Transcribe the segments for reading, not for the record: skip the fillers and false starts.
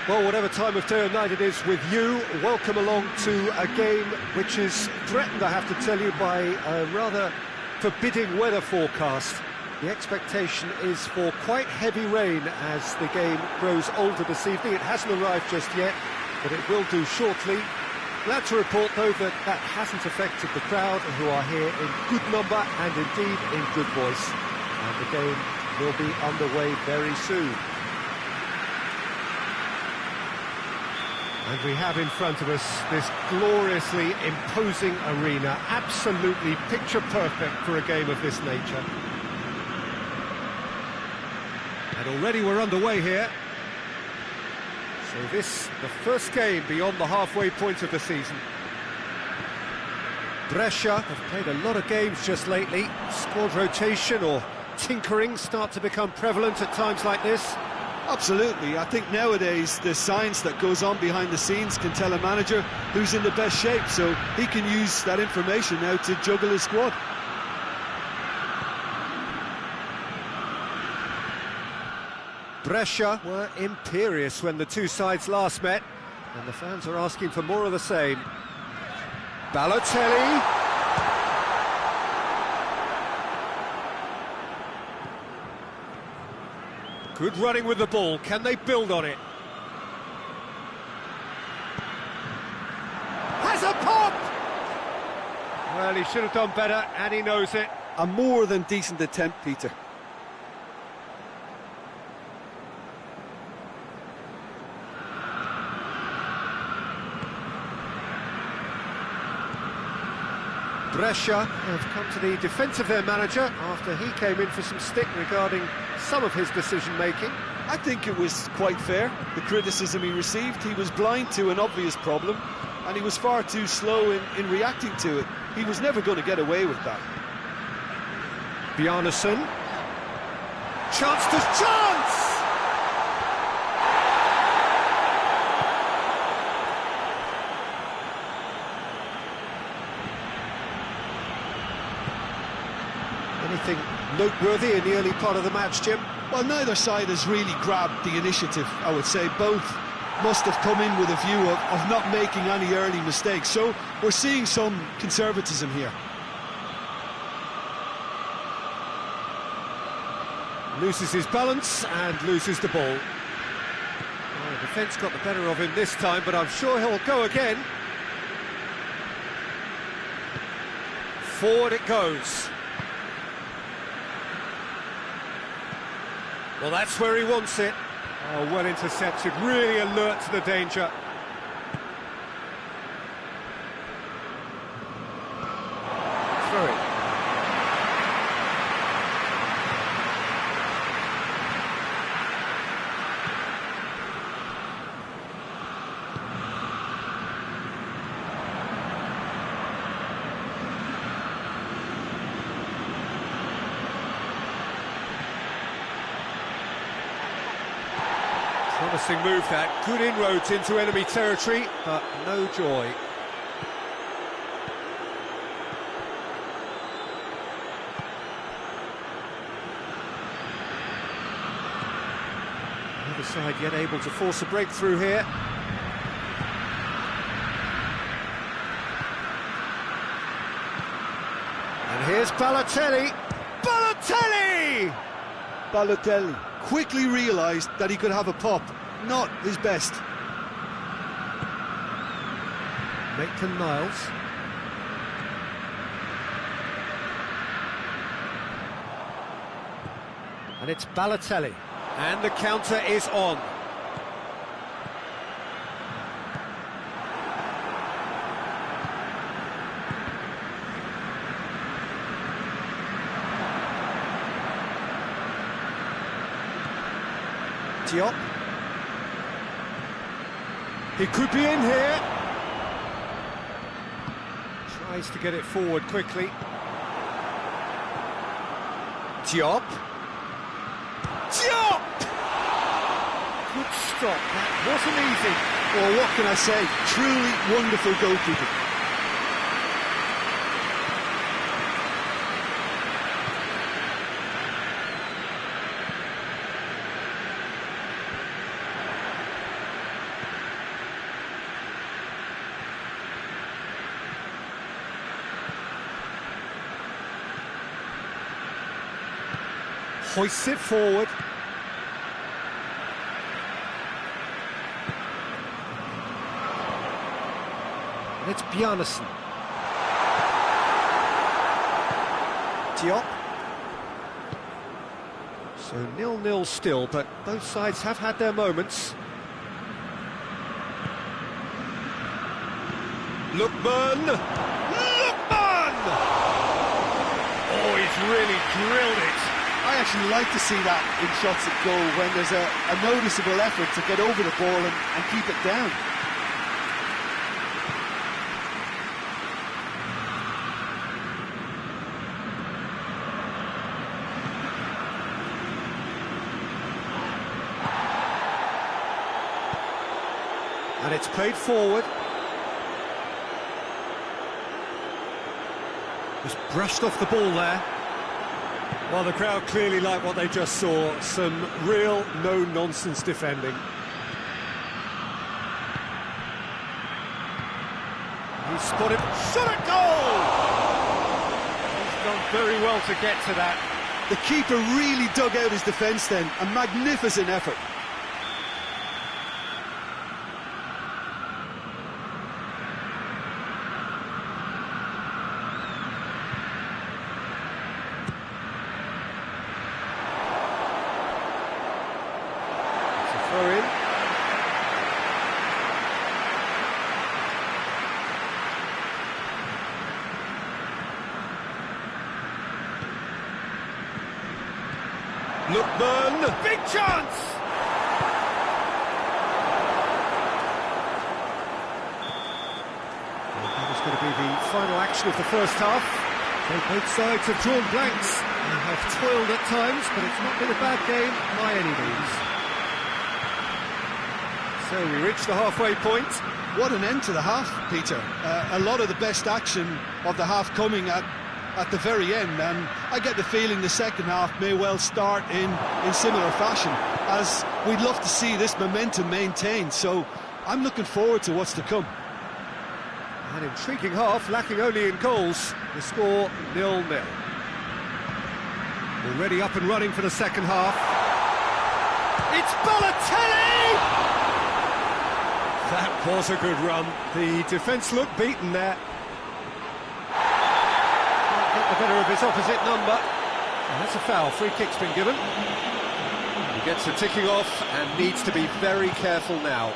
Well, whatever time of day or night it is with you, welcome along to a game which is threatened, I have to tell you, by a rather forbidding weather forecast. The expectation is for quite heavy rain as the game grows older this evening. It hasn't arrived just yet, but it will do shortly. Glad to report, though, that that hasn't affected the crowd, who are here in good number and indeed in good voice. And the game will be underway very soon. And we have in front of us this gloriously imposing arena, absolutely picture-perfect for a game of this nature. And already we're underway here. So this, the first game beyond the halfway point of the season. Brescia have played a lot of games just lately. Squad rotation or tinkering start to become prevalent at times like this. Absolutely. I think nowadays the science that goes on behind the scenes can tell a manager who's in the best shape, so he can use that information now to juggle his squad. Brescia were imperious when the two sides last met, and the fans are asking for more of the same. Balotelli. Good running with the ball. Can they build on it? Has a pop! Well, he should have done better, and he knows it. A more than decent attempt, Peter. Brescia have come to the defence of their manager after he came in for some stick regarding some of his decision-making. I think it was quite fair, the criticism he received. He was blind to an obvious problem, and he was far too slow in reacting to it. He was never going to get away with that. Bjarnason. Chance to chance! Anything noteworthy in the early part of the match, Jim? Well, neither side has really grabbed the initiative, I would say. Both must have come in with a view of not making any early mistakes. So we're seeing some conservatism here. Loses his balance and loses the ball. Well, the defence got the better of him this time, but I'm sure he'll go again. Forward it goes. Well, that's where he wants it. Oh, well intercepted, really alert to the danger. Through it. Promising move that, good inroads into enemy territory, but no joy. Neither side yet able to force a breakthrough here. And here's Balotelli. Balotelli! Balotelli quickly realised that he could have a pop. Not his best. Maitland-Niles. And it's Balotelli. And the counter is on. Diop. He could be in here. Tries to get it forward quickly. Diop. Diop! Good stop, that wasn't easy. Well, what can I say? Truly wonderful goalkeeping. hoists it forward. And it's Bjarnason. Diop. So 0-0 still, but both sides have had their moments. Lookman! Lookman! Oh, he's really drilled it. I actually like to see that in shots at goal when there's a noticeable effort to get over the ball and keep it down. And it's played forward. Just brushed off the ball there. Well, the crowd clearly like what they just saw. Some real no-nonsense defending. He's spotted. Shot at goal! He's done very well to get to that. The keeper really dug out his defence then. A magnificent effort. Throw in. Lookman, big chance! Well, that is going to be the final action of the first half. Both sides have drawn blanks and have toiled at times, but it's not been a bad game by any means. So we reach the halfway point. What an end to the half, Peter. A lot of the best action of the half coming at the very end, and I get the feeling the second half may well start in similar fashion, as we'd love to see this momentum maintained, so I'm looking forward to what's to come. An intriguing half, lacking only in goals. The score 0-0. Already up and running for the second half. It's Balotelli! That was a good run. The defence looked beaten there. Can't get the better of his opposite number. And that's a foul. Free kick's been given. He gets the ticking off and needs to be very careful now.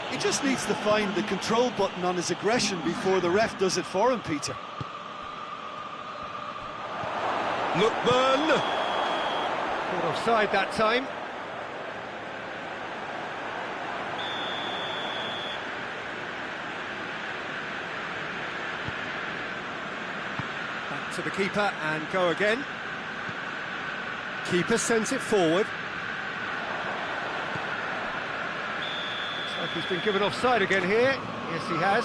He just needs to find the control button on his aggression before the ref does it for him, Peter. Lookman! Caught offside that time. Back to the keeper and go again. Keeper sends it forward. Looks like he's been given offside again here. Yes, he has.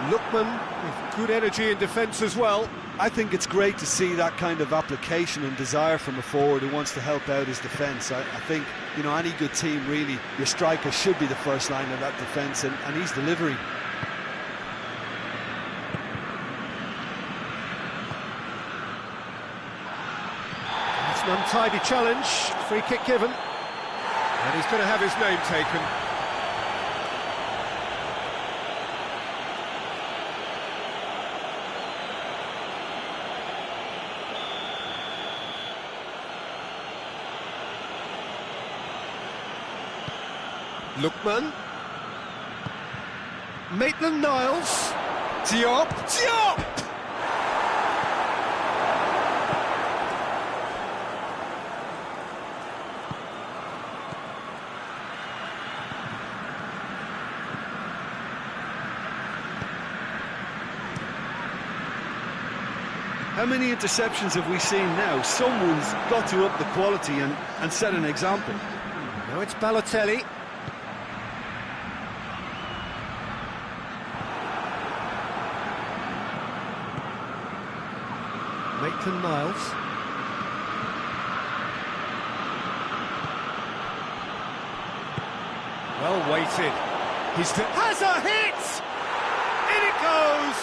Lookman with good energy in defence as well. I think it's great to see that kind of application and desire from a forward who wants to help out his defence. I think, you know, any good team, really, your striker should be the first line of that defence, and he's delivering. It's an untidy challenge, free kick given, and he's going to have his name taken. Lookman, Maitland-Niles, Diop, Diop! How many interceptions have we seen now? Someone's got to up the quality and set an example. Now it's Balotelli. Maitland-Niles. Well weighted. Has a hit! In it goes!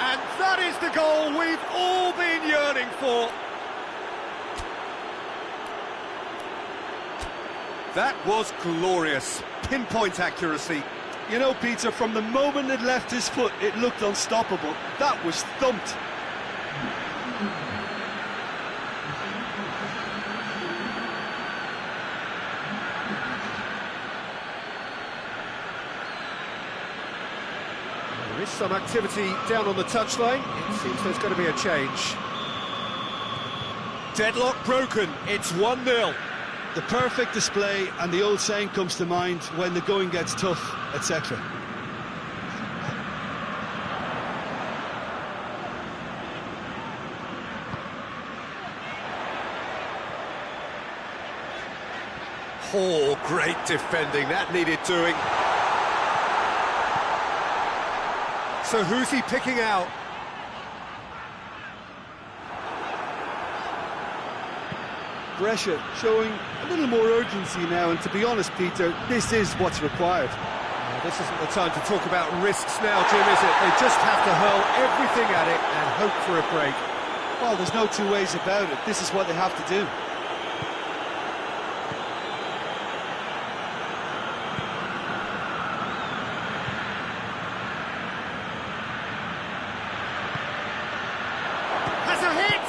And that is the goal we've all been yearning for. That was glorious. Pinpoint accuracy. You know, Peter, from the moment it left his foot, it looked unstoppable. That was thumped. There is some activity down on the touchline. It seems there's going to be a change. Deadlock broken. It's 1-0. The perfect display, and the old saying comes to mind: when the going gets tough, etc. Oh, great defending. That needed doing. So who's he picking out? Brescia showing a little more urgency now, and to be honest, Peter, this is what's required. This isn't the time to talk about risks now, Jim, is it? They just have to hurl everything at it and hope for a break. Well, there's no two ways about it. This is what they have to do. Has a hit!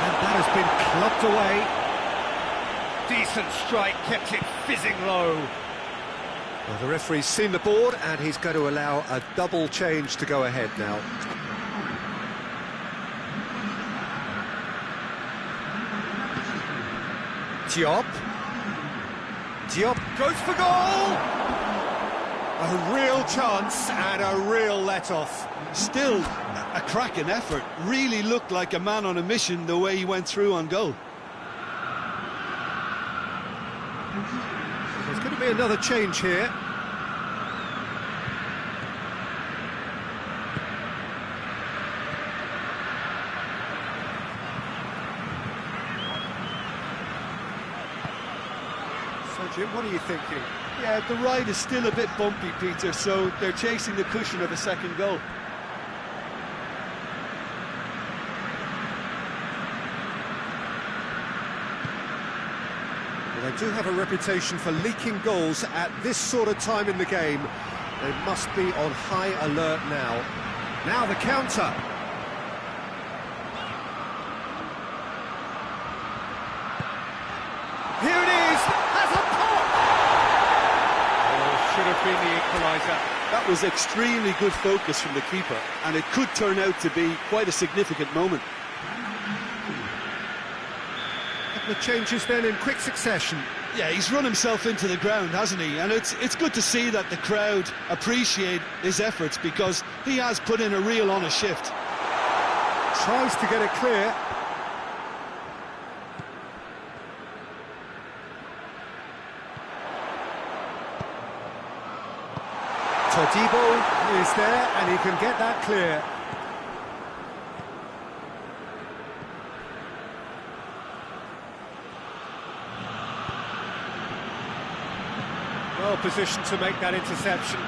And that has been clubbed away. Decent strike, kept it fizzing low. Well, the referee's seen the board and he's going to allow a double change to go ahead now. Diop goes for goal! A real chance and a real let-off. Still a cracking effort. Really looked like a man on a mission the way he went through on goal. There's going to be another change here. So, Jim, what are you thinking? Yeah, the ride is still a bit bumpy, Peter, so they're chasing the cushion of a second goal. They do have a reputation for leaking goals at this sort of time in the game. They must be on high alert now. Now the counter. Here it is, has a pop! Oh, should have been the equaliser. That was extremely good focus from the keeper, and it could turn out to be quite a significant moment. The changes then in quick succession. Yeah, he's run himself into the ground, hasn't he? And it's good to see that the crowd appreciate his efforts, because he has put in a real honest shift. Tries to get it clear. Todibo is there and he can get that clear. Well positioned to make that interception.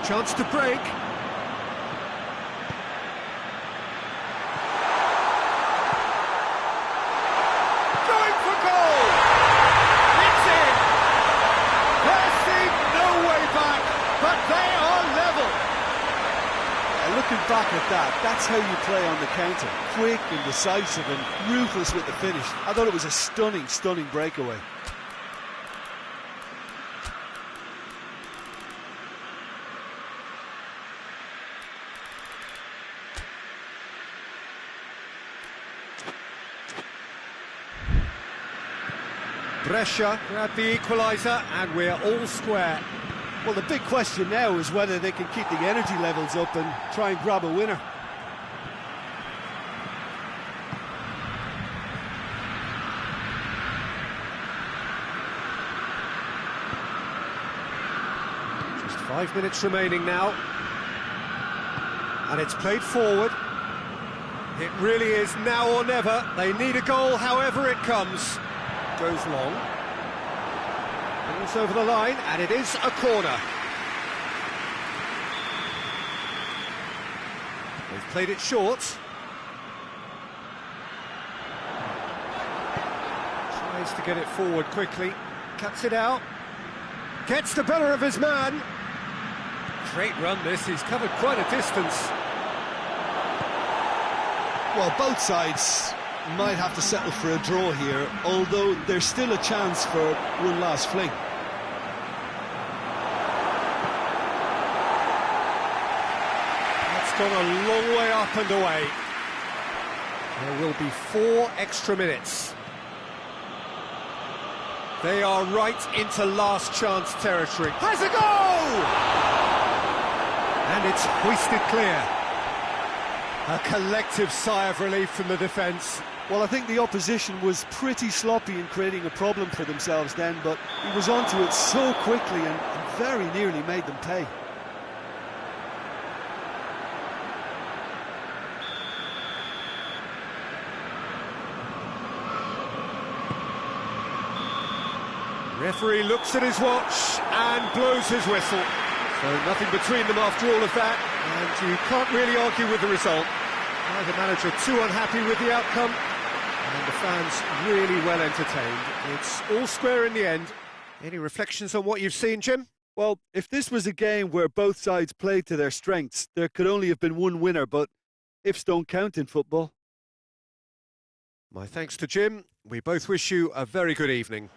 Chance to break. Going for goal! It's in! There seemed no way back, but they are level! Looking back at that, that's how you play on the counter. Quick and decisive and ruthless with the finish. I thought it was a stunning, stunning breakaway. Brescia grab the equaliser and we're all square. Well, the big question now is whether they can keep the energy levels up and try and grab a winner. Just 5 minutes remaining now. And it's played forward. It really is now or never. They need a goal however it comes. Goes long. It's over the line, and it is a corner. They've played it short. Tries to get it forward quickly. Cuts it out. Gets the better of his man. Great run this, he's covered quite a distance. Well, both sides might have to settle for a draw here, although there's still a chance for one last fling. That's gone a long way up and away. There will be 4 extra minutes. They are right into last chance territory. Has a goal! And it's hoisted clear. A collective sigh of relief from the defence. Well, I think the opposition was pretty sloppy in creating a problem for themselves then, but he was onto it so quickly and very nearly made them pay. Referee looks at his watch and blows his whistle. So nothing between them after all of that, and you can't really argue with the result. Neither manager too unhappy with the outcome, and the fans really well entertained. It's all square in the end. Any reflections on what you've seen, Jim? Well, if this was a game where both sides played to their strengths, there could only have been one winner, but ifs don't count in football. My thanks to Jim. We both wish you a very good evening.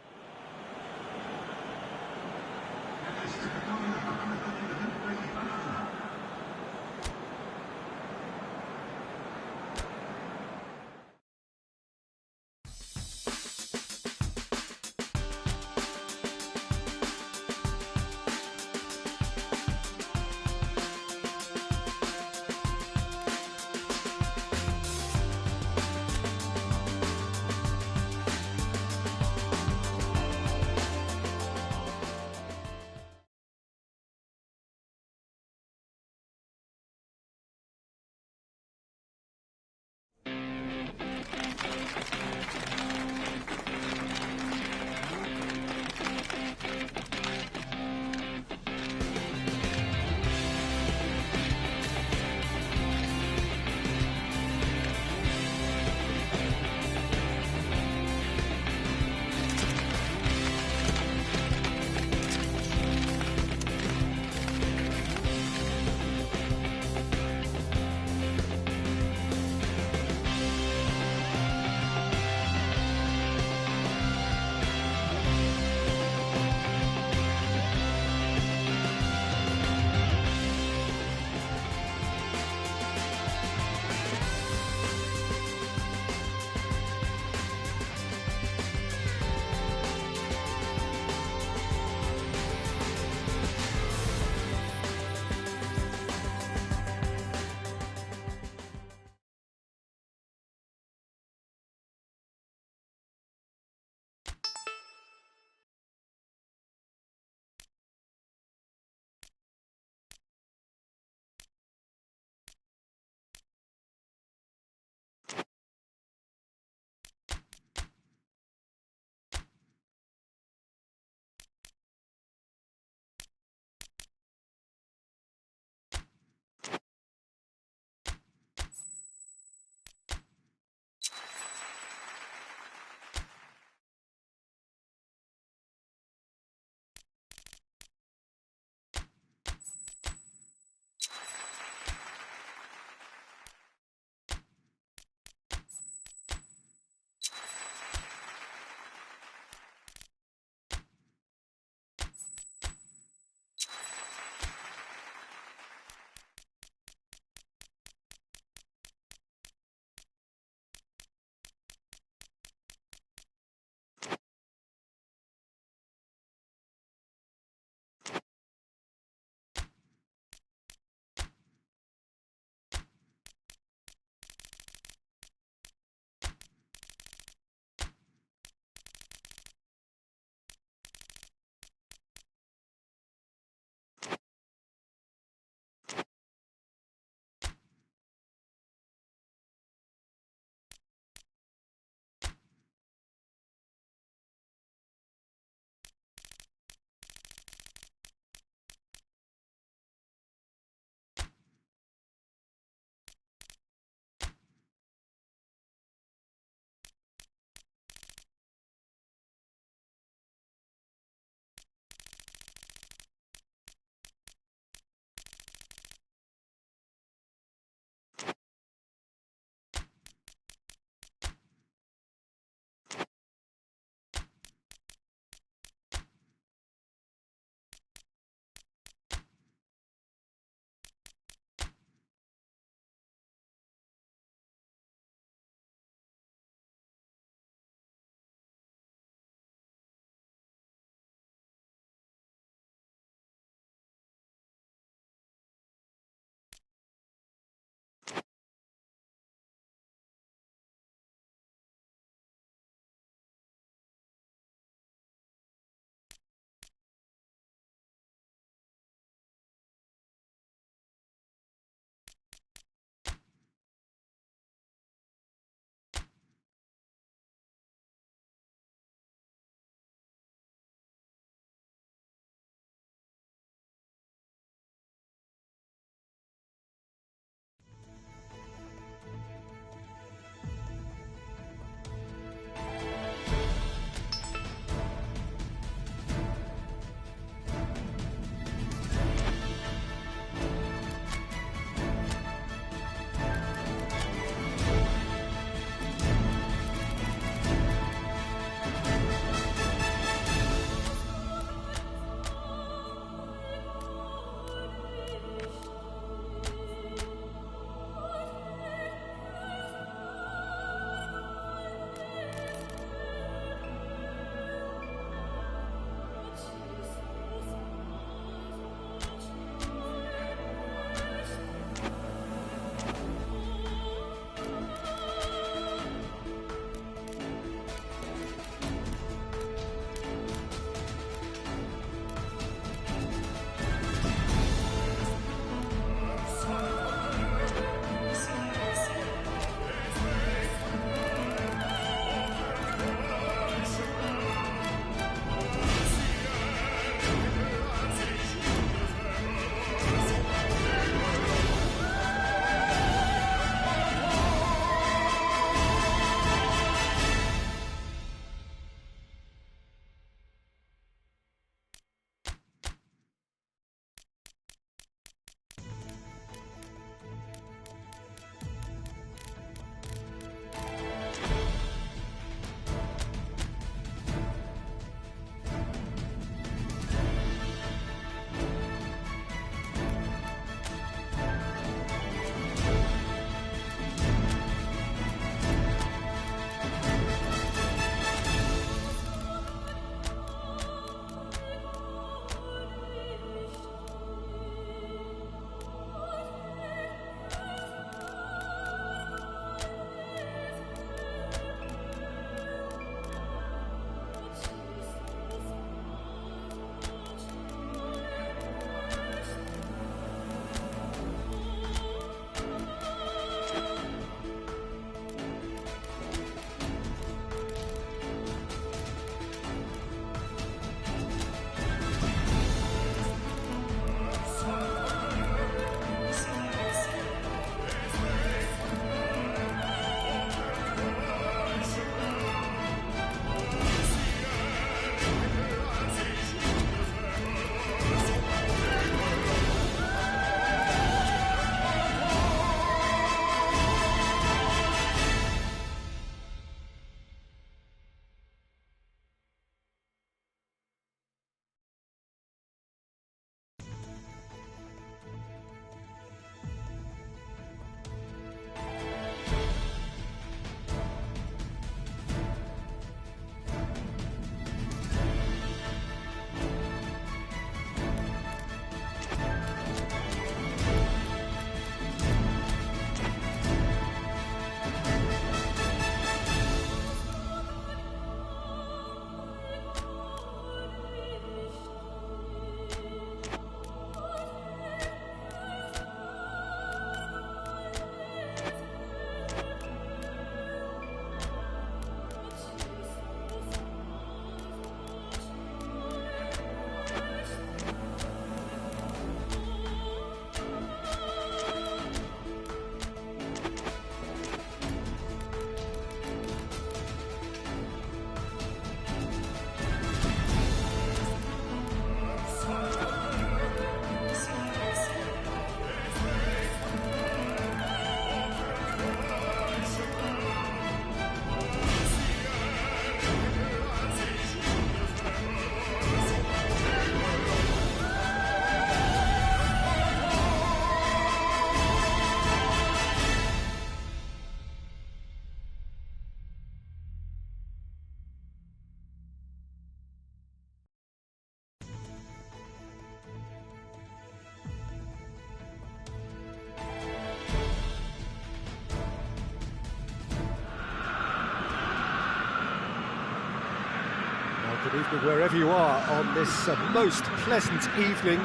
Good evening wherever you are on this most pleasant evening.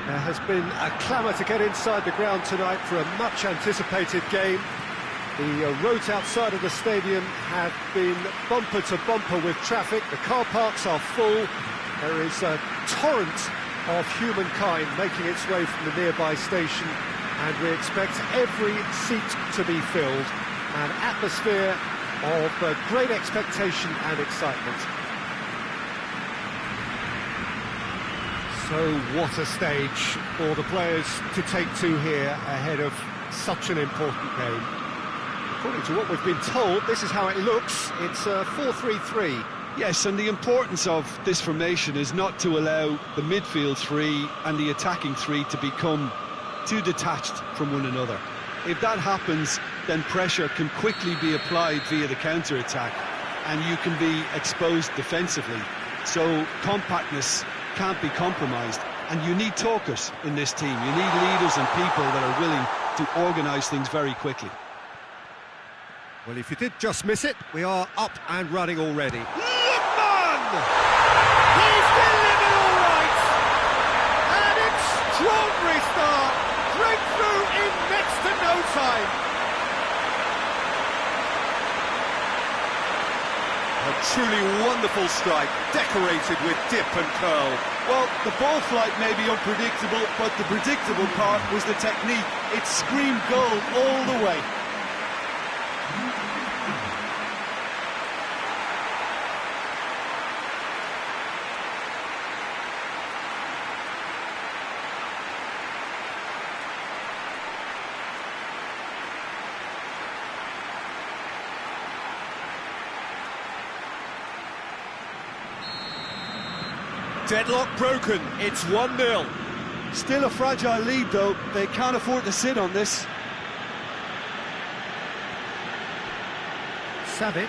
There has been a clamour to get inside the ground tonight for a much-anticipated game. The roads outside of the stadium have been bumper to bumper with traffic. The car parks are full. There is a torrent of humankind making its way from the nearby station, and we expect every seat to be filled. An atmosphere of great expectation and excitement. So what a stage for the players to take to here ahead of such an important game. According to what we've been told, this is how it looks. It's a 4-3-3. Yes, and the importance of this formation is not to allow the midfield three and the attacking three to become too detached from one another. If that happens, then pressure can quickly be applied via the counter-attack, and you can be exposed defensively. So compactness can't be compromised, and you need talkers in this team. You need leaders and people that are willing to organise things very quickly. Well, if you did just miss it, we are up and running already. Lookman! He's delivered all right! An extraordinary start! Breakthrough in next to no time! A truly wonderful strike, decorated with dip and curl. Well, the ball flight may be unpredictable, but the predictable part was the technique. It screamed goal all the way. Deadlock broken, it's 1-0. Still a fragile lead, though. They can't afford to sit on this. Savic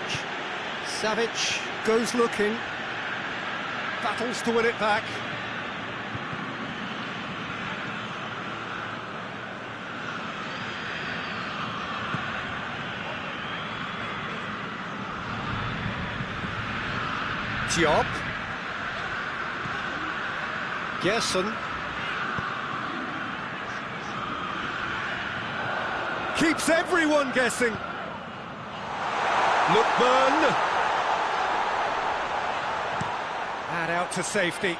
goes looking. Battles to win it back. Diop. Gerson keeps everyone guessing. Lookman, and out to safety.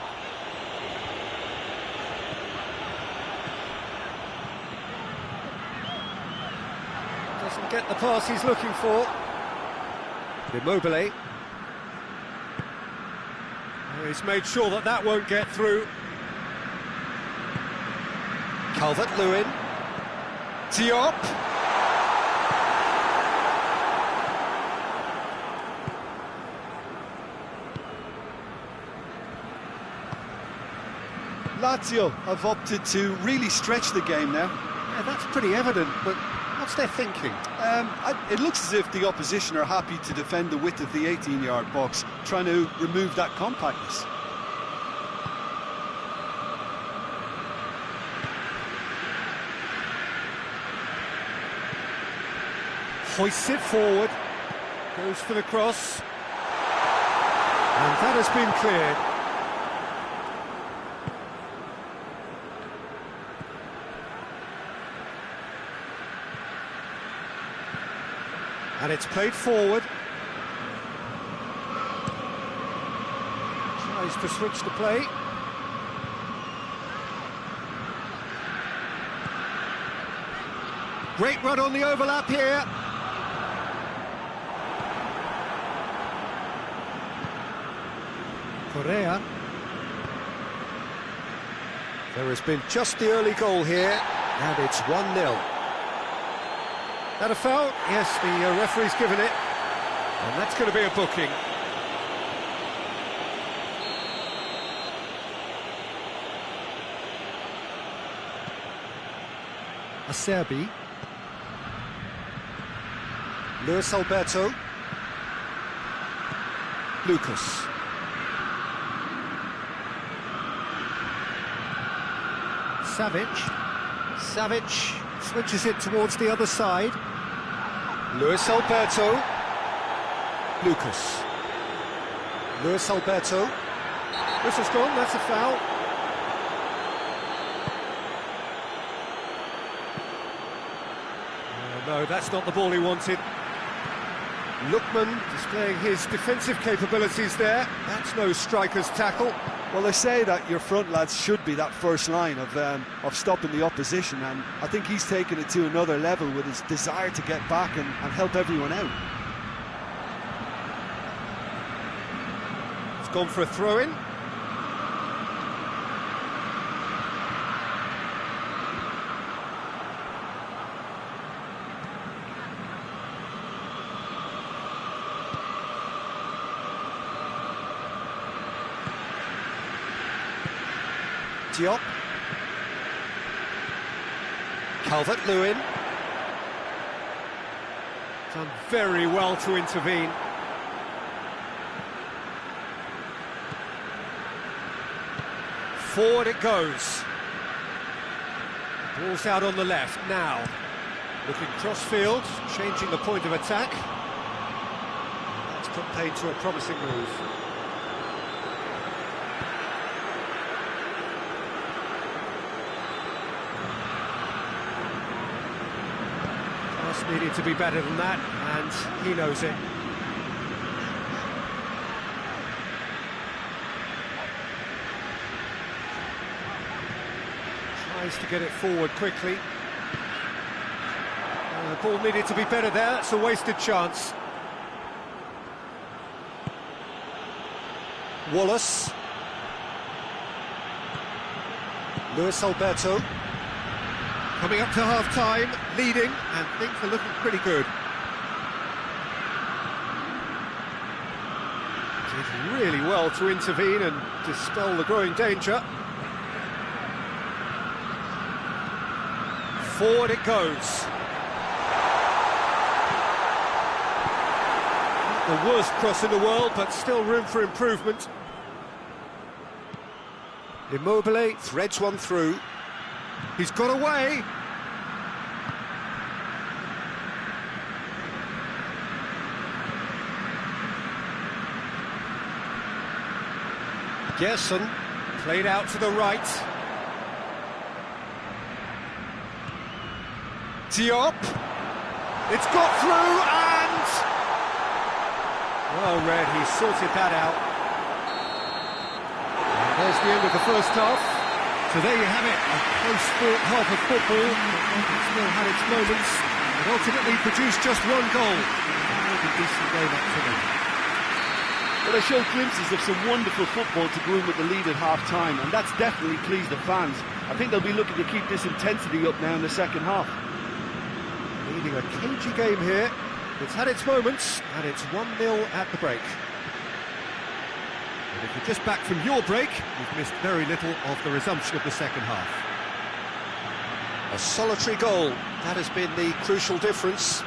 Doesn't get the pass he's looking for. Immobile. He's made sure that that won't get through. Calvert-Lewin. Diop. Lazio have opted to really stretch the game now. Yeah, that's pretty evident, but what's their thinking? It looks as if the opposition are happy to defend the width of the 18-yard box, trying to remove that compactness. Hoists it forward, goes for the cross, and that has been cleared. And it's played forward. Tries to switch the play. Great run on the overlap here. Correa. There has been just the early goal here, and it's 1-0. That a foul? Yes, the referee's given it, and that's going to be a booking. Acerbi. Luis Alberto. Lucas. Savic switches it towards the other side. Luis Alberto. Lucas. Luis Alberto. This has gone, that's a foul. No, that's not the ball he wanted. Lookman displaying his defensive capabilities there. That's no striker's tackle. Well, they say that your front lads should be that first line of stopping the opposition, and I think he's taken it to another level with his desire to get back and help everyone out. It's gone for a throw-in. Diop. Calvert-Lewin. Done very well to intervene. Forward it goes. Ball's out on the left now. Looking cross-field, changing the point of attack. That's put to a promising move. Needed to be better than that, and he knows it. Tries to get it forward quickly. The ball needed to be better there, it's a wasted chance. Wallace. Luis Alberto. Coming up to half-time, leading, and things are looking pretty good. Did really well to intervene and dispel the growing danger. Forward it goes. Not the worst cross in the world, but still room for improvement. Immobile threads one through. He's got away. Gerson played out to the right. Diop. It's got through and... Well read, he sorted that out. And there's the end of the first half. So there you have it, a close-fought half of football, it still had its moments, but ultimately produced just one goal. A really decent game up to them. Well, they showed glimpses of some wonderful football to go in with the lead at half-time, and that's definitely pleased the fans. I think they'll be looking to keep this intensity up now in the second half. Leading a cagey game here, it's had its moments, and it's 1-0 at the break. But if you're just back from your break, you've missed very little of the resumption of the second half. A solitary goal, that has been the crucial difference.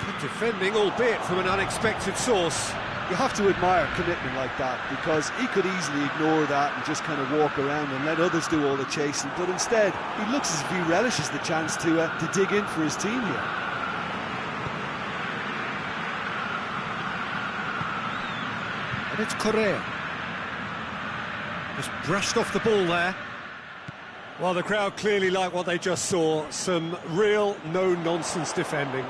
Good defending, albeit from an unexpected source. You have to admire commitment like that, because he could easily ignore that and just kind of walk around and let others do all the chasing, but instead he looks as if he relishes the chance to dig in for his team here. And it's Correa. Just brushed off the ball there. Well, the crowd clearly like what they just saw. Some real no-nonsense defending.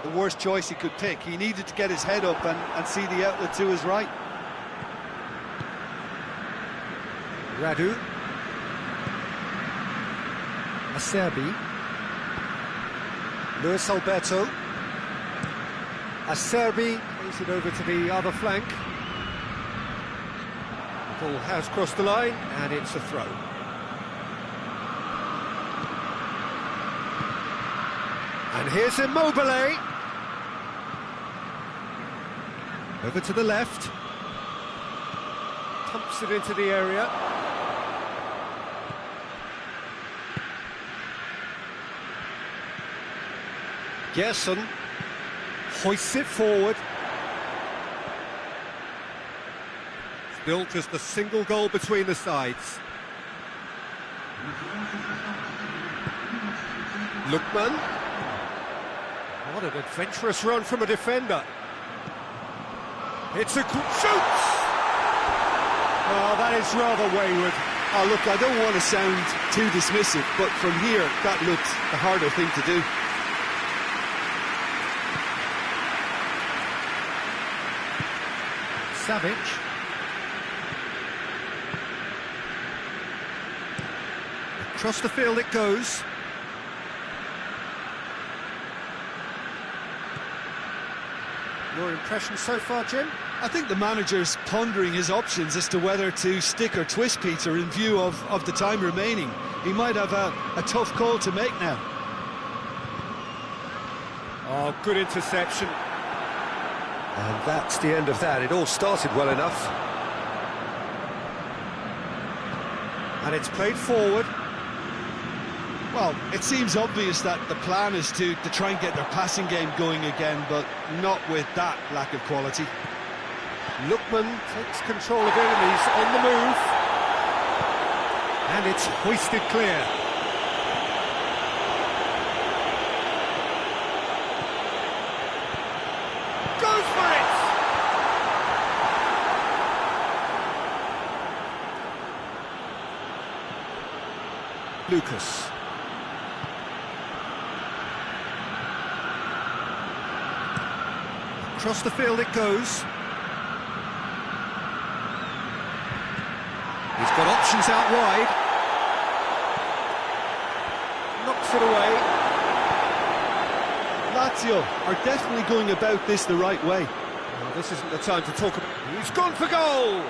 The worst choice he could pick. He needed to get his head up and see the outlet to his right. Radu. Acerbi. Luis Alberto. Acerbi plays it over to the other flank. The ball has crossed the line, and it's a throw. And here's Immobile. Over to the left. Pumps it into the area. Gerson hoists it forward. Still just a single goal between the sides. Lookman. What an adventurous run from a defender. It's a shoots! Oh, that is rather wayward. Oh, look, I don't want to sound too dismissive, but from here, that looks the harder thing to do. Savage. Across the field it goes. Your impression so far, Jim? I think the manager's pondering his options as to whether to stick or twist Peter in view of the time remaining. He might have a tough call to make now. Oh, good interception. And that's the end of that. It all started well enough. And it's played forward. Well, it seems obvious that the plan is to try and get their passing game going again, but not with that lack of quality. Lookman takes control of it and he's on the move. And it's hoisted clear. Goes for it! Lucas. Across the field it goes. He's got options out wide. Knocks it away. Lazio are definitely going about this the right way. Well, this isn't the time to talk about... He's gone for goal!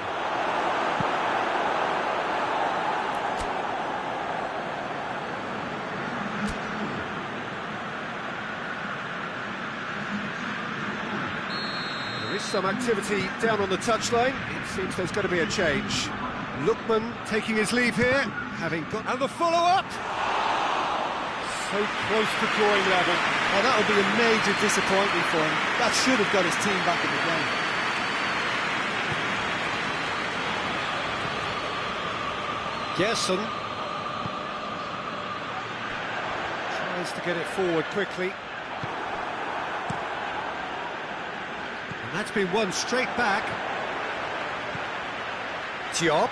There is some activity down on the touchline. It seems there's going to be a change. Lookman taking his leave here, having got... And the follow-up! So close to drawing level. Oh, that'll be a major disappointment for him. That should have got his team back in the game. Gerson tries to get it forward quickly. And that's been won straight back. Diop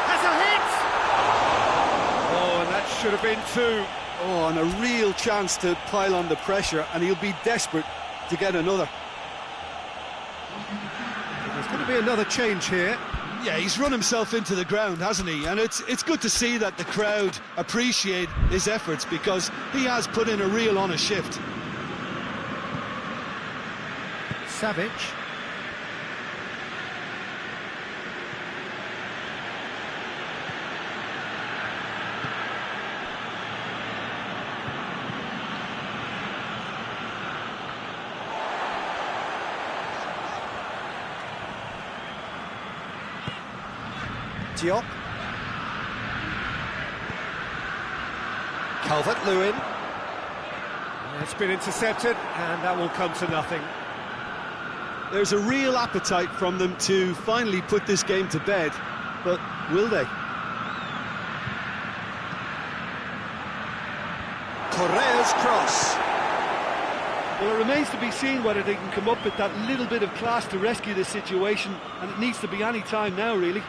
has a hit! Oh, and that should have been two. Oh, and a real chance to pile on the pressure, and he'll be desperate to get another. There's going to be another change here. Yeah, he's run himself into the ground, hasn't he? And it's good to see that the crowd appreciate his efforts, because he has put in a real honest shift. Savage. Diop. Calvert-Lewin. It's been intercepted, and that will come to nothing. There's a real appetite from them to finally put this game to bed, but will they? Correa's cross. Well, it remains to be seen whether they can come up with that little bit of class to rescue this situation, and it needs to be any time now, really.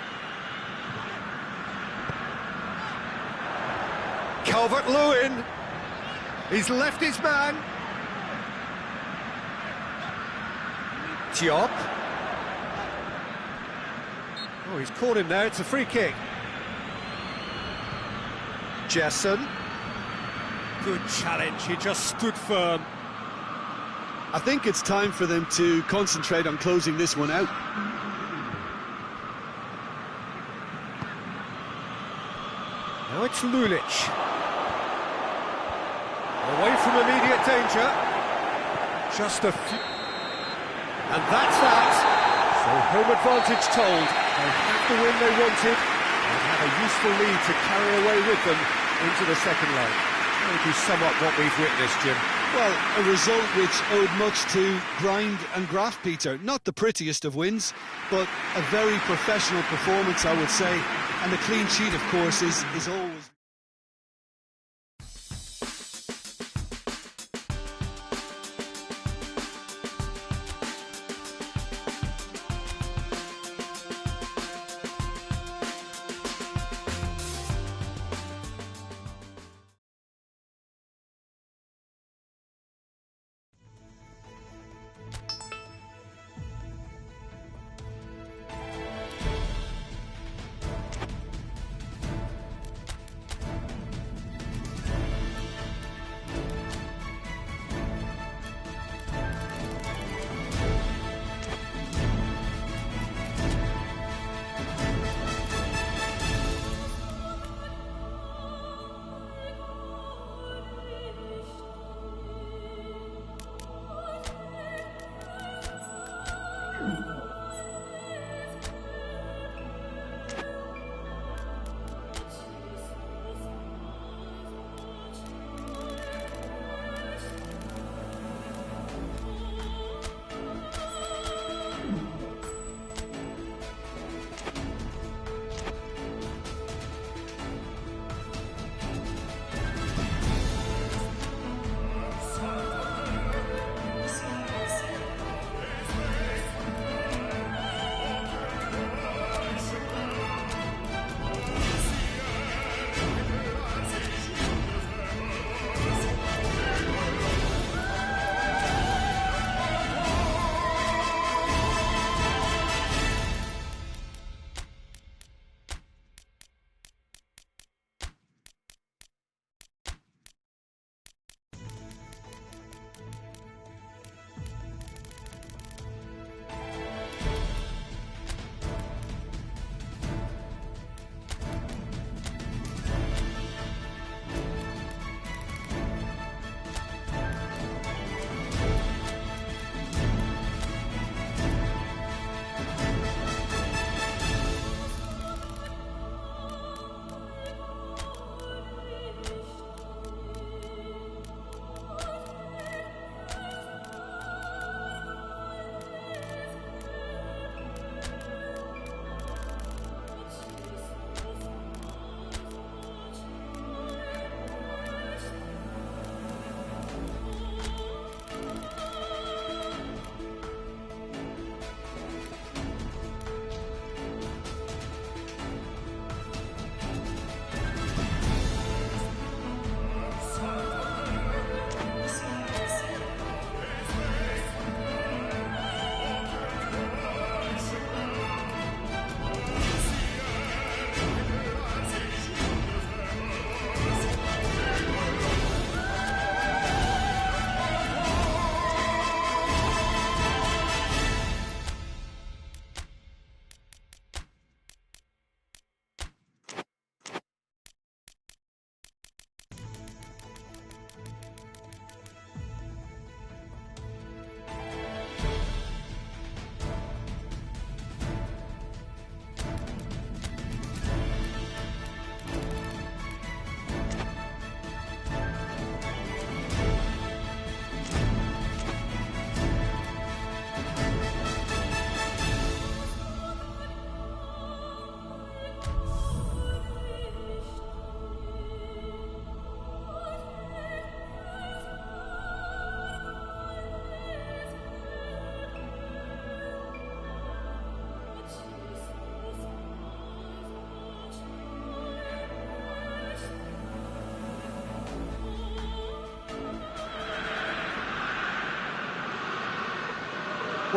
Calvert-Lewin. He's left his man. Diop. Oh, he's caught him there. It's a free kick. Gerson. Good challenge. He just stood firm. I think it's time for them to concentrate on closing this one out. Now it's Lulic. Away from immediate danger. Just a few... And that's that. So home advantage told. They had the win they wanted and have a useful lead to carry away with them into the second leg. How would you sum up what we've witnessed, Jim? Well, a result which owed much to grind and graft, Peter. Not the prettiest of wins, but a very professional performance, I would say. And the clean sheet, of course, is always...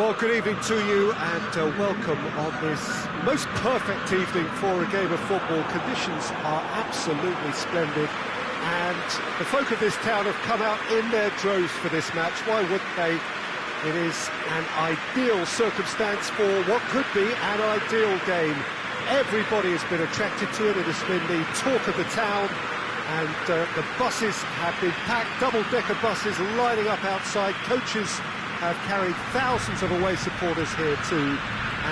Well, good evening to you and welcome on this most perfect evening for a game of football. Conditions are absolutely splendid and the folk of this town have come out in their droves for this match. Why wouldn't they? It is an ideal circumstance for what could be an ideal game. Everybody has been attracted to it. It has been the talk of the town, and the buses have been packed, double-decker buses lining up outside. Coaches have carried thousands of away supporters here too,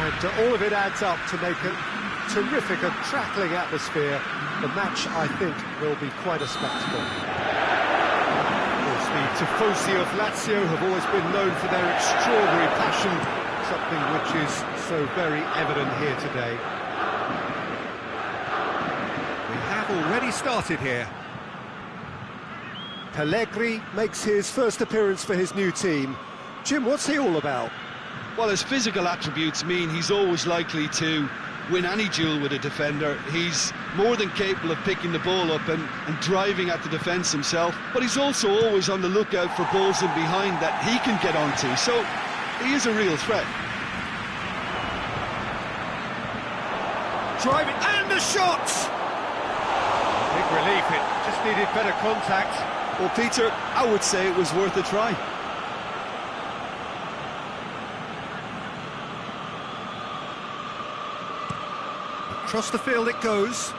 and all of it adds up to make a terrific and crackling atmosphere. The match, I think, will be quite a spectacle. The Tifosi of Lazio have always been known for their extraordinary passion, something which is so very evident here today. We have already started here. Pellegrini makes his first appearance for his new team. Jim, what's he all about? Well, his physical attributes mean he's always likely to win any duel with a defender. He's more than capable of picking the ball up and driving at the defence himself, but he's also always on the lookout for balls in behind that he can get onto, so he is a real threat. Driving, and the shot! Big relief, it just needed better contact. Well, Peter, I would say it was worth a try. Across the field it goes.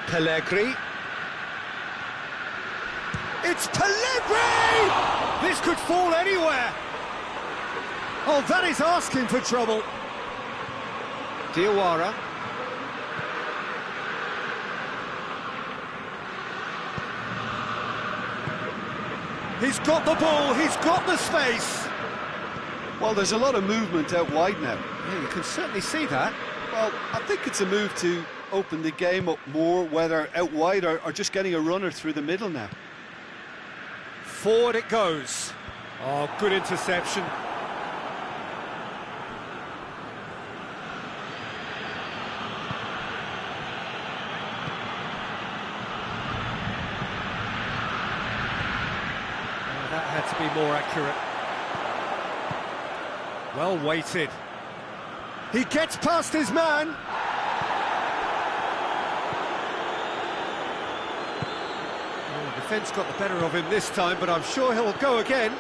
Pellegrini. It's Pellegrini! This could fall anywhere. Oh, that is asking for trouble. Diawara. He's got the ball, he's got the space. Well, there's a lot of movement out wide now. Yeah, you can certainly see that. Well, I think it's a move to open the game up more, whether out wide or just getting a runner through the middle now. Forward it goes. Oh, good interception. That had to be more accurate. Well weighted. He gets past his man. Oh, the defence got the better of him this time, but I'm sure he'll go again.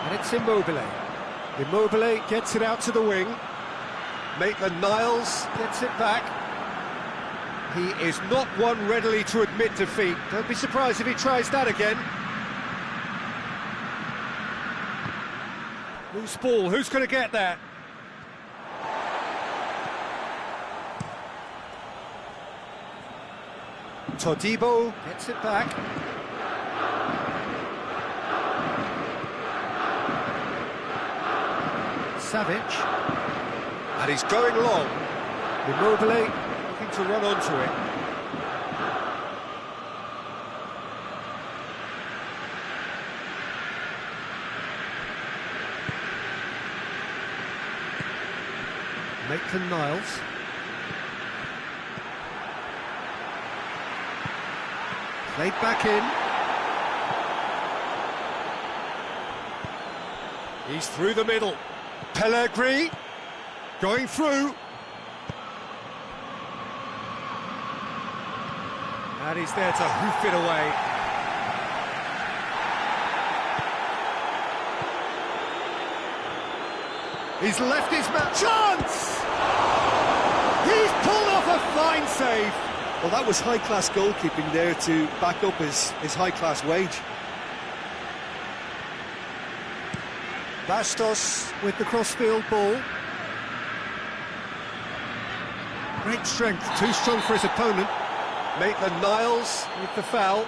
And it's Immobile. Immobile gets it out to the wing. Maitland-Niles gets it back. He is not one readily to admit defeat. Don't be surprised if he tries that again. Loose ball, who's going to get that? Todibo gets it back. Savic. And he's going long. Immobile to run onto it. Maitland-Niles. Played back in. He's through the middle. Pellegrini going through. And he's there to hoof it away. He's left his man. Chance! He's pulled off a fine save. Well, that was high-class goalkeeping there to back up his high-class wage. Bastos with the cross-field ball. Great strength, too strong for his opponent. Maitland-Niles with the foul.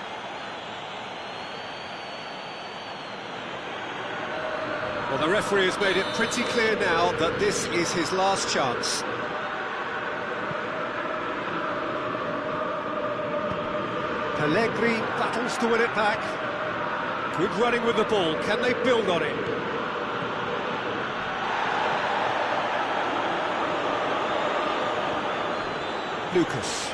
Well, the referee has made it pretty clear now that this is his last chance. Pellegrini battles to win it back. Good running with the ball. Can they build on it? Lucas.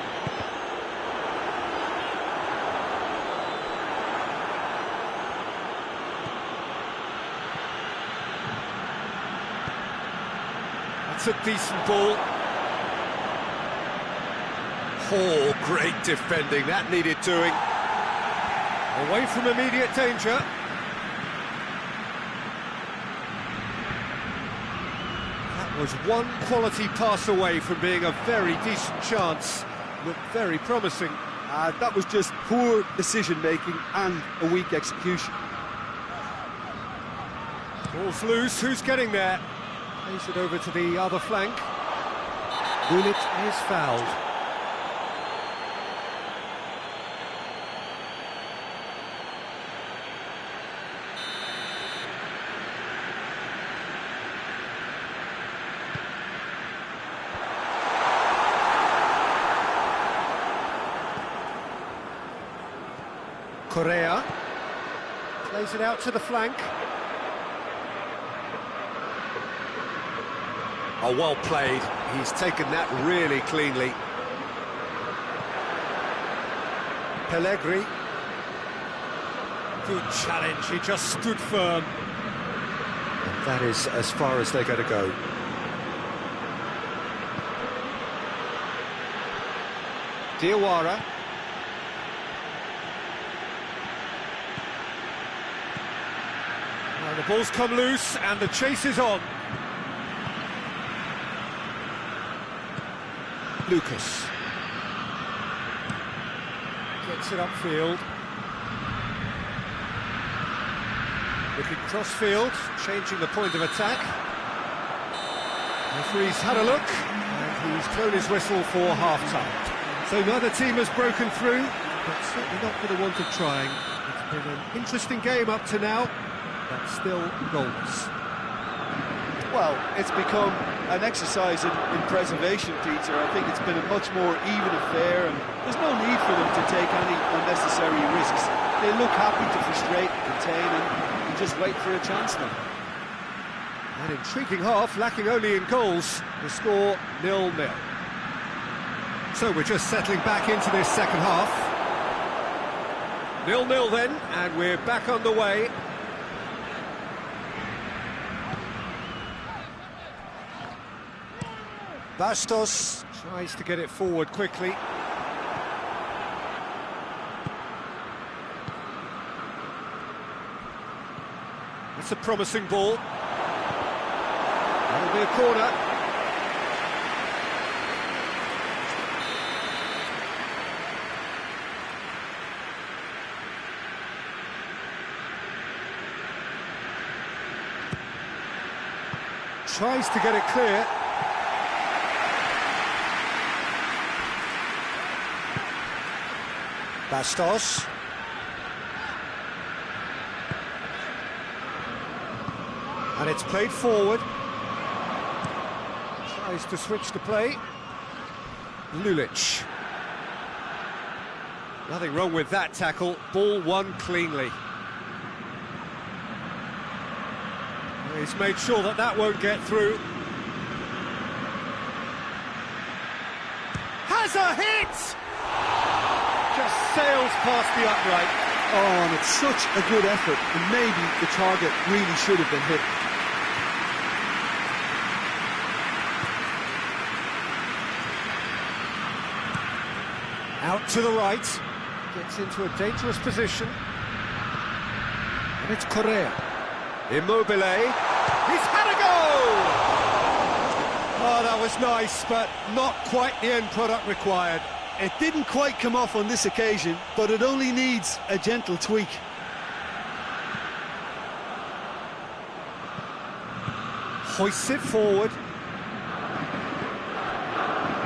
That's a decent ball. Oh, great defending. That needed doing. Away from immediate danger. That was one quality pass away from being a very decent chance. Looked very promising. That was just poor decision-making and a weak execution. Ball's loose. Who's getting there? Plays it over to the other flank. Lulic is fouled. Correa plays it out to the flank. Oh, well played. He's taken that really cleanly. Pellegrini. Good challenge, he just stood firm. And that is as far as they're going to go. Diawara. And the ball's come loose and the chase is on. Lucas gets it upfield. Looking cross-field, changing the point of attack. Referee's had a look, and he's blown his whistle for half-time. So neither team has broken through, but certainly not for the want of trying. It's been an interesting game up to now, but still goalless. Well, it's become an exercise in preservation, Peter. I think it's been a much more even affair, and there's no need for them to take any unnecessary risks. They look happy to frustrate, contain, and just wait for a chance now. An intriguing half, lacking only in goals. The score 0-0. So we're just settling back into this second half. 0-0 then, and we're back on the way. Bastos tries to get it forward quickly. It's a promising ball. That'll be a corner. Tries to get it clear. Bastos. And it's played forward. Tries to switch the play. Lulic. Nothing wrong with that tackle. Ball won cleanly. He's made sure that that won't get through. Has a hit! Just sails past the upright. Oh, and it's such a good effort, and maybe the target really should have been hit. Out to the right. Gets into a dangerous position. And it's Correa. Immobile. He's had a goal! Oh, that was nice, but not quite the end product required. It didn't quite come off on this occasion, but it only needs a gentle tweak. Hoists it forward.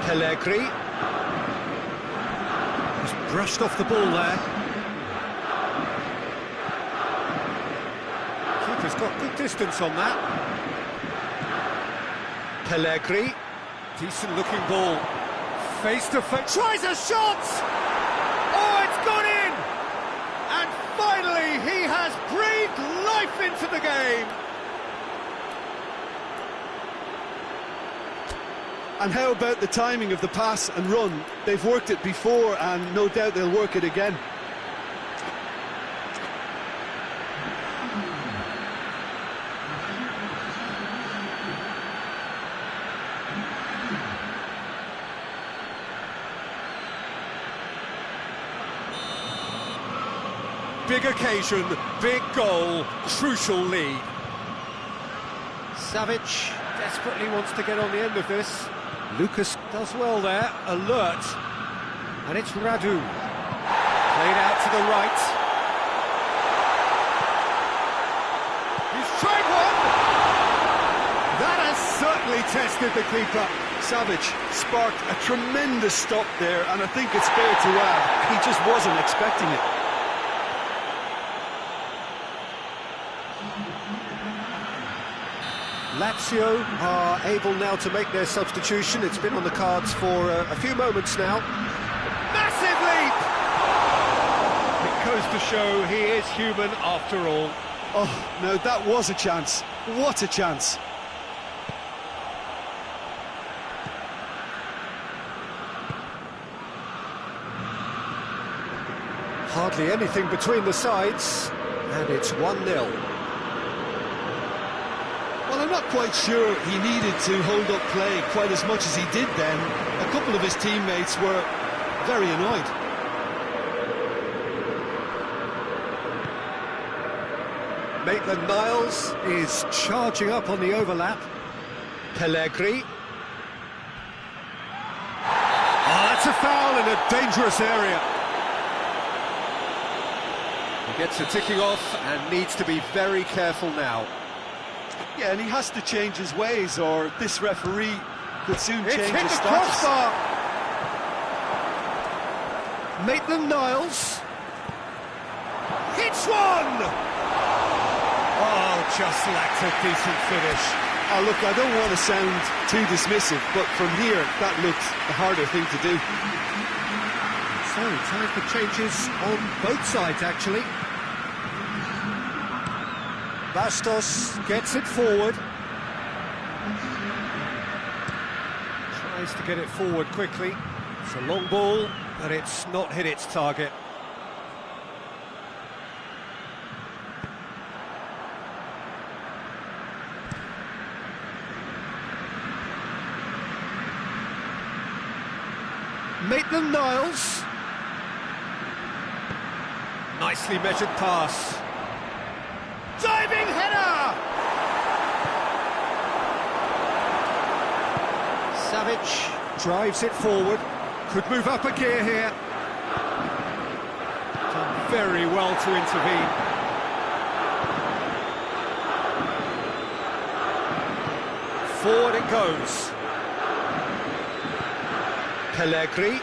Pellegrini. He's brushed off the ball there. Keeper's got good distance on that. Pellegrini. Decent looking ball. Face to face. Tries a shot! Oh, it's gone in! into the game. And how about the timing of the pass and run? They've worked it before and no doubt they'll work it again. Big occasion, big goal, crucial lead. Savic desperately wants to get on the end of this. Lucas does well there, alert. And it's Radu. Played out to the right. He's tried one! That has certainly tested the keeper. Savic sparked a tremendous stop there, and I think it's fair to add, he just wasn't expecting it. Lazio are able now to make their substitution. It's been on the cards for a few moments now. Massive leap! It goes to show he is human after all. Oh, no, that was a chance. What a chance. Hardly anything between the sides, and it's 1-0. Well, I'm not quite sure he needed to hold up play quite as much as he did then. A couple of his teammates were very annoyed. Maitland-Niles is charging up on the overlap. Pellegrini. Oh, that's a foul in a dangerous area. He gets a ticking off and needs to be very careful now. Yeah, and he has to change his ways, or this referee could soon change hit his the status. crossbar. Maitland-Niles hits one. Oh, just lacked a decent finish. Oh, look, I don't want to sound too dismissive, but from here, that looked the harder thing to do. So, time for changes on both sides, actually. Bastos gets it forward. Tries to get it forward quickly. It's a long ball, but it's not hit its target. Maitland-Niles. Nicely measured pass. Diving header! Savic drives it forward. Could move up a gear here. Done very well to intervene. Forward it goes. Pellegrini.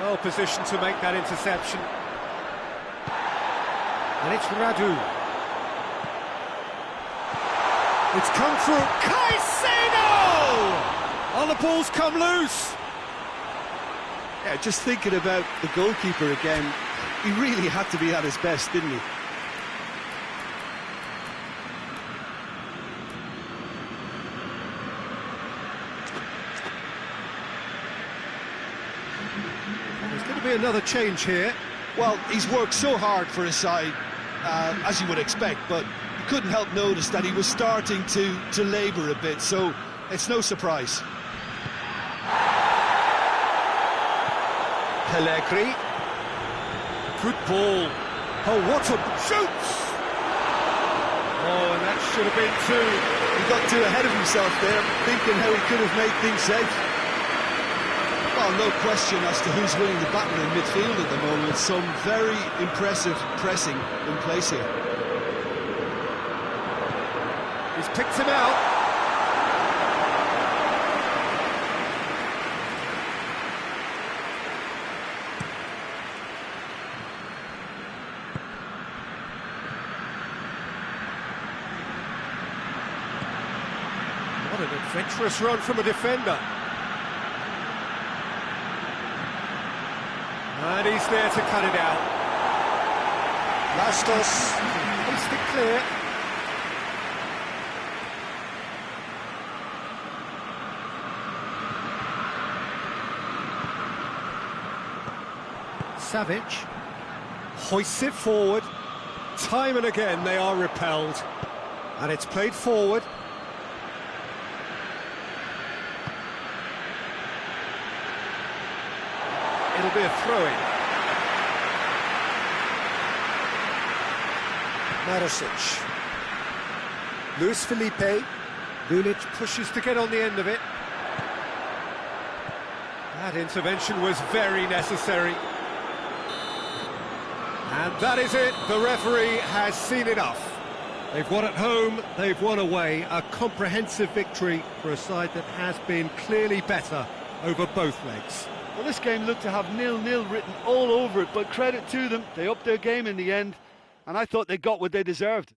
Well positioned to make that interception. And it's Radu. It's come through. Caicedo! Oh, the ball's come loose. Yeah, just thinking about the goalkeeper again, he really had to be at his best, didn't he? There's going to be another change here. Well, he's worked so hard for his side, as you would expect, but you couldn't help notice that he was starting to labour a bit, so it's no surprise. Pellegrini. Good ball. Oh, what a shoots! Oh, and that should have been two. He got too ahead of himself there, thinking how he could have made things safe. Well, no question as to who's winning the battle in midfield at the moment. Some very impressive pressing in place here. He's picked him out. What an adventurous run from a defender. And he's there to cut it out. Lastos, hoist it clear. Savage hoists it forward. Time and again they are repelled. And it's played forward. It'll be a throw-in. Marosic. Luis Felipe. Lulic pushes to get on the end of it. That intervention was very necessary. And that is it. The referee has seen enough. They've won at home, they've won away. A comprehensive victory for a side that has been clearly better over both legs. Well, this game looked to have 0-0 written all over it, but credit to them, they upped their game in the end, and I thought they got what they deserved.